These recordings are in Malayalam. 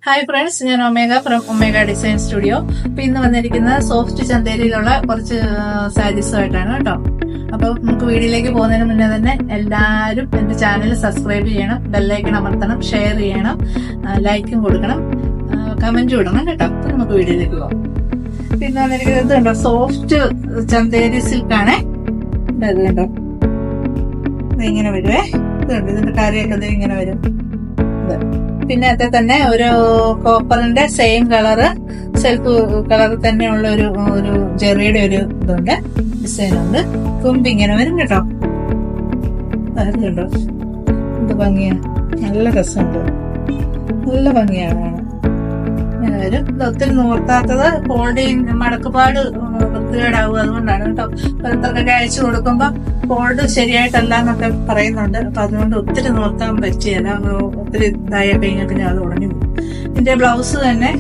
ഹായ് ഫ്രണ്ട്സ്, ഞാൻ omega from omega design studio. അപ്പൊ ഇന്ന് വന്നിരിക്കുന്ന സോഫ്റ്റ് ചന്തേരിയിലുള്ള കുറച്ച് സാരീസുമായിട്ടാണ് കേട്ടോ. അപ്പൊ നമുക്ക് വീഡിയോയിലേക്ക് പോകുന്നതിന് മുന്നേ തന്നെ എല്ലാവരും എന്റെ ചാനൽ സബ്സ്ക്രൈബ് ചെയ്യണം, ബെല്ലൈക്കൺ അമർത്തണം, ഷെയർ ചെയ്യണം, ലൈക്കും കൊടുക്കണം, കമന്റും ഇടണം കേട്ടോ. അപ്പൊ നമുക്ക് വീഡിയോയിലേക്ക് പോകാം. പിന്നെ വന്നിരിക്കുന്നത് കണ്ടോ, സോഫ്റ്റ് ചന്തേരി സിൽക്കാണ്. ഇത് കണ്ടോ, ഇതിങ്ങനെ വരുവേ. ഇതുണ്ട്, ഇതിന്റെ കാര്യമൊക്കെ ഇങ്ങനെ വരും. പിന്നെ അത് തന്നെ ഒരു കോപ്പറിന്റെ സെയിം കളറ്, സെൽഫ് കളർ തന്നെയുള്ള ഒരു ജെറിയുടെ ഒരു ഇതുണ്ട്, ഡിസൈൻ ഉണ്ട്. തുമ്പി ഇങ്ങനെ വരും കേട്ടോ. അത് കണ്ടോ, എന്ത് ഭംഗിയാ, നല്ല രസമുണ്ട്, നല്ല ഭംഗിയാണ്. ഇങ്ങനെ വരും. ഇത് ഒത്തിരി നൂർത്താത്തത് ഫോൾഡിങ് മടക്കുപാട് വൃത്തികേടാവും, അതുകൊണ്ടാണ് കേട്ടോ. പുറത്തൊക്കെ അയച്ചു കൊടുക്കുമ്പോ ഫോൾഡ് ശരിയായിട്ടല്ല എന്നൊക്കെ പറയുന്നുണ്ട്. അപ്പൊ അതുകൊണ്ട് ഒത്തിരി നോർത്താൻ പറ്റിയല്ല, ഒത്തിരി ഇതായ കഴിഞ്ഞാൽ പിന്നെ അത് ഉടഞ്ഞു പോകും. ഇതിന്റെ ബ്ലൗസ് തന്നെ,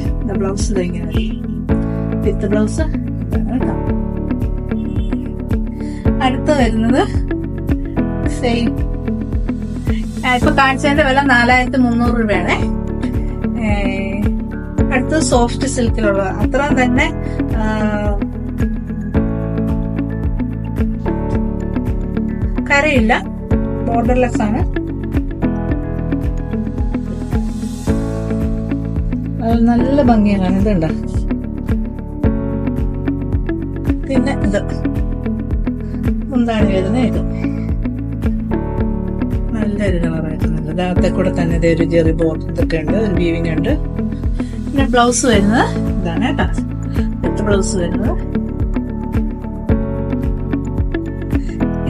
ബ്ലൗസ് ഇങ്ങനെ വിത്ത് ബ്ലൗസ് കേട്ടോ. അടുത്ത് വരുന്നത് സെയിം, ഇപ്പൊ കാണിച്ചതിന്റെ വില 4300 രൂപയാണേ. അടുത്തത് സോഫ്റ്റ് സിൽക്കിലുള്ള, അത്ര തന്നെ കരയില്ല, ബോർഡർലെസ് ആണ്. നല്ല ഭംഗിയാണ്, ഇതുണ്ട്. പിന്നെ ഇത് എന്താണ് വരുന്നത്, ഇത് നല്ലൊരു കളറായിട്ടുള്ളത്. അകത്തെ കൂടെ തന്നെ ഇതൊരു ചെറിയ ബോർഡർ ഇതൊക്കെ ഉണ്ട്, ഒരു വീവിങ് ഉണ്ട്. പിന്നെ ബ്ലൗസ് വരുന്നത് ഇതാണ് കേട്ടോ, വിത്ത് ബ്ലൗസ് വരുന്നത്.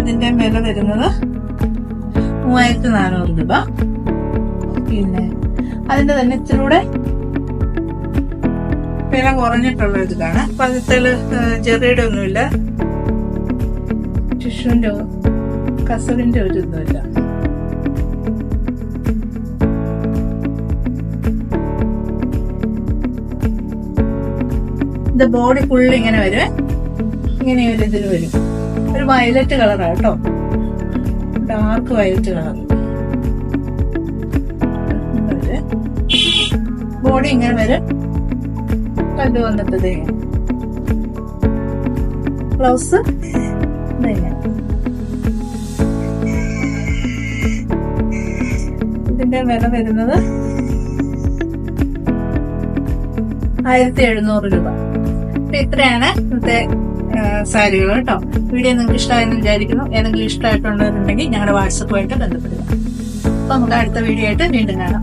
ഇതിന്റെ വില വരുന്നത് 3400 രൂപ. പിന്നെ അതിന്റെ തന്നെ ഇച്ചിരൂടെ വില കുറഞ്ഞിട്ടുള്ള ഇതിലാണ്. അപ്പൊ അതിൽ ജെറിയുടെ ഒന്നുമില്ല, ടിഷ്യൂന്റെ കസവിന്റെ ഒരു ഇതുമില്ല. ഇത് ബോഡി ഫുള്ള് ഇങ്ങനെ വരും, ഇങ്ങനെ ഒരു ഇതിൽ വരും. ഒരു വയലറ്റ് കളറാണ് കേട്ടോ, ഡാർക്ക് വയലറ്റ് കളർ. ബോഡി ഇങ്ങനെ വരും, കല്ല് വന്നിട്ട് ബ്ലൗസ് ഇതിന്റെ വില വരുന്നത് 1700 രൂപ. ഇത്രയാണ് ഇന്നത്തെ സാരികൾ കേട്ടോ. വീഡിയോ നിങ്ങൾക്ക് ഇഷ്ടമായെന്ന് വിചാരിക്കുന്നു. ഏതെങ്കിലും ഇഷ്ടമായിട്ടുള്ളവരുണ്ടെങ്കിൽ ഞങ്ങളുടെ വാട്സപ്പുമായിട്ട് ബന്ധപ്പെടുക. അപ്പൊ നമുക്ക് അടുത്ത വീഡിയോ ആയിട്ട് വീണ്ടും കാണാം.